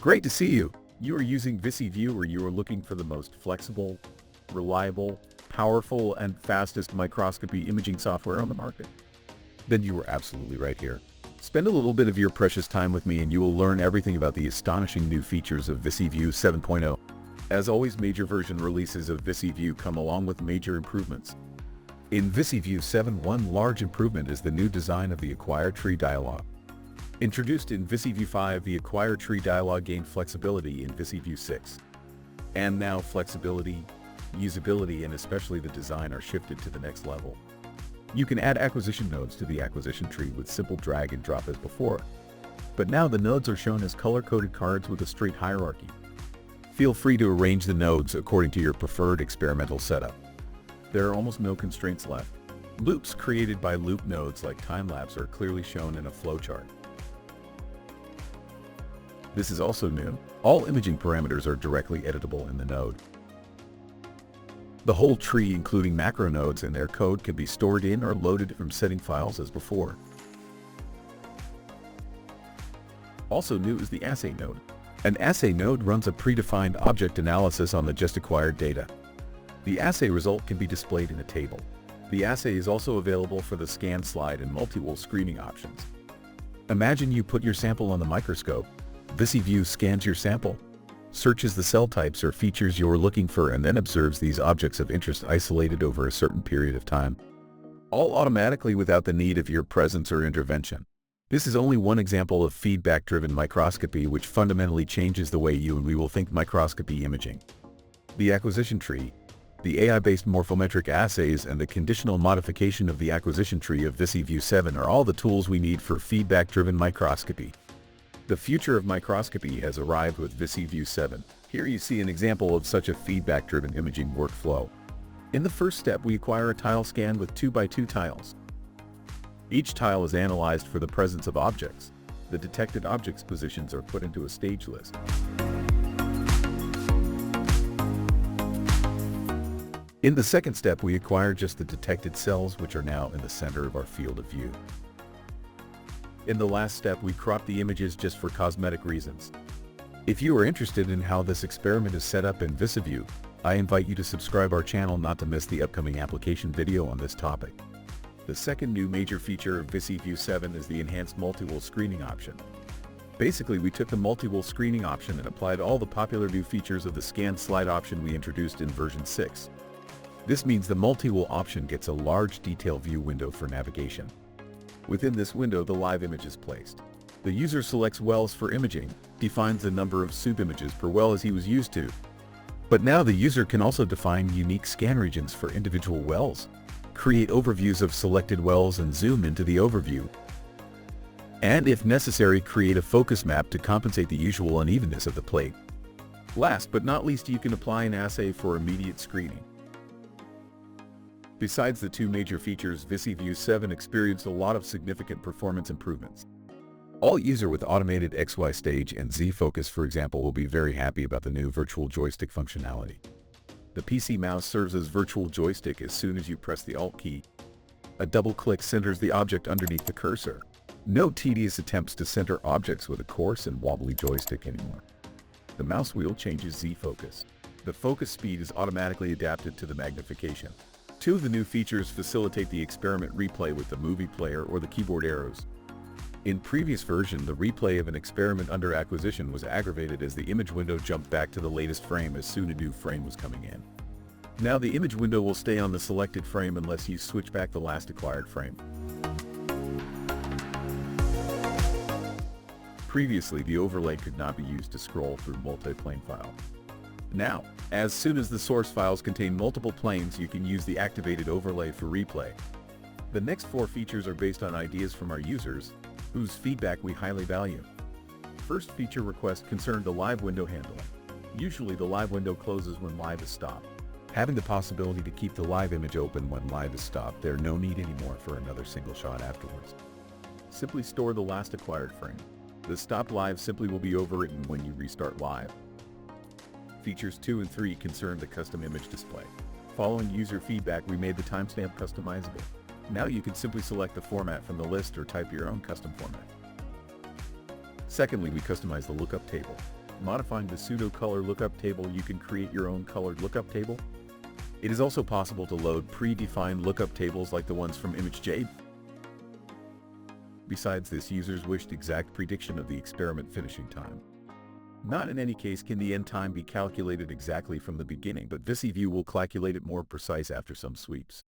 Great to see you. You are using VisiView, or you are looking for the most flexible, reliable, powerful, and fastest microscopy imaging software on the market. Then you are absolutely right here. Spend a little bit of your precious time with me and you will learn everything about the astonishing new features of VisiView 7.0. As always, major version releases of VisiView come along with major improvements. In VisiView 7, one large improvement is the new design of the Acquire Tree dialog. Introduced in VisiView 5, the Acquire Tree dialog gained flexibility in VisiView 6. And now flexibility, usability, and especially the design are shifted to the next level. You can add acquisition nodes to the acquisition tree with simple drag and drop as before. But now the nodes are shown as color-coded cards with a straight hierarchy. Feel free to arrange the nodes according to your preferred experimental setup. There are almost no constraints left. Loops created by loop nodes like time-lapse are clearly shown in a flowchart. This is also new. All imaging parameters are directly editable in the node. The whole tree, including macro nodes and their code, can be stored in or loaded from setting files as before. Also new is the assay node. An assay node runs a predefined object analysis on the just acquired data. The assay result can be displayed in a table. The assay is also available for the scan slide and multi-wall screening options. Imagine you put your sample on the microscope. VisiView scans your sample, searches the cell types or features you're looking for, and then observes these objects of interest isolated over a certain period of time. All automatically without the need of your presence or intervention. This is only one example of feedback-driven microscopy, which fundamentally changes the way you and we will think microscopy imaging. The acquisition tree, the AI-based morphometric assays, and the conditional modification of the acquisition tree of VisiView 7 are all the tools we need for feedback-driven microscopy. The future of microscopy has arrived with VisiView 7. Here you see an example of such a feedback-driven imaging workflow. In the first step, we acquire a tile scan with 2x2 tiles. Each tile is analyzed for the presence of objects. The detected objects' positions are put into a stage list. In the second step, we acquire just the detected cells, which are now in the center of our field of view. In the last step, we crop the images just for cosmetic reasons. If you are interested in how this experiment is set up in VisiView, I invite you to subscribe our channel not to miss the upcoming application video on this topic. The second new major feature of VisiView 7 is the enhanced multi-wall screening option. Basically, we took the multi-wall screening option and applied all the popular new features of the scan slide option we introduced in version 6. This means the multi-wall option gets a large detail view window for navigation. Within this window, the live image is placed. The user selects wells for imaging, defines the number of sub-images per well as he was used to. But now the user can also define unique scan regions for individual wells, create overviews of selected wells and zoom into the overview. And if necessary, create a focus map to compensate the usual unevenness of the plate. Last but not least, you can apply an assay for immediate screening. Besides the two major features, VisiView 7 experienced a lot of significant performance improvements. All user with automated XY stage and Z focus, for example, will be very happy about the new virtual joystick functionality. The PC mouse serves as virtual joystick as soon as you press the Alt key. A double click centers the object underneath the cursor. No tedious attempts to center objects with a coarse and wobbly joystick anymore. The mouse wheel changes Z focus. The focus speed is automatically adapted to the magnification. Two of the new features facilitate the experiment replay with the movie player or the keyboard arrows. In previous version, the replay of an experiment under acquisition was aggravated as the image window jumped back to the latest frame as soon as a new frame was coming in. Now the image window will stay on the selected frame unless you switch back the last acquired frame. Previously, the overlay could not be used to scroll through multi-plane file. Now, as soon as the source files contain multiple planes, you can use the activated overlay for replay. The next four features are based on ideas from our users, whose feedback we highly value. First feature request concerned the live window handling. Usually the live window closes when live is stopped. Having the possibility to keep the live image open when live is stopped, there's no need anymore for another single shot afterwards. Simply store the last acquired frame. The stopped live simply will be overwritten when you restart live. Features 2 and 3 concern the custom image display. Following user feedback, we made the timestamp customizable. Now you can simply select the format from the list or type your own custom format. Secondly, we customize the lookup table. Modifying the pseudo color lookup table, you can create your own colored lookup table. It is also possible to load predefined lookup tables like the ones from ImageJ. Besides this, users wished exact prediction of the experiment finishing time. Not in any case can the end time be calculated exactly from the beginning, but VisiView will calculate it more precise after some sweeps.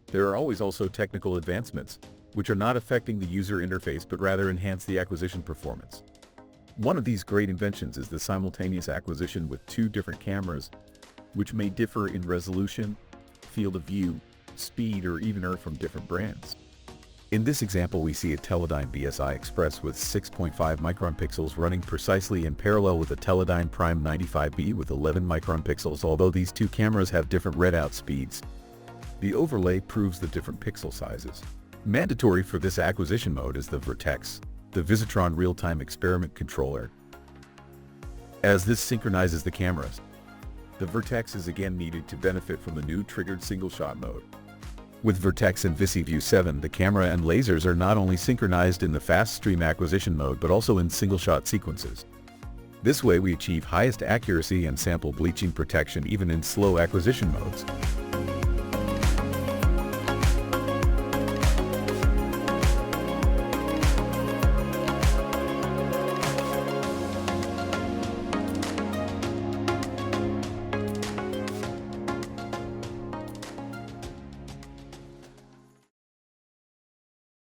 There are always also technical advancements, which are not affecting the user interface but rather enhance the acquisition performance. One of these great inventions is the simultaneous acquisition with two different cameras, which may differ in resolution, field of view, speed, or even are from different brands. In this example, we see a Teledyne BSI Express with 6.5 micron pixels running precisely in parallel with a Teledyne Prime 95B with 11 micron pixels, although these two cameras have different readout speeds. The overlay proves the different pixel sizes. Mandatory for this acquisition mode is the Vertex, the Visitron real-time experiment controller, as this synchronizes the cameras. The Vertex is again needed to benefit from the new triggered single-shot mode. With Vertex and VisiView 7, the camera and lasers are not only synchronized in the fast stream acquisition mode but also in single-shot sequences. This way we achieve highest accuracy and sample bleaching protection even in slow acquisition modes.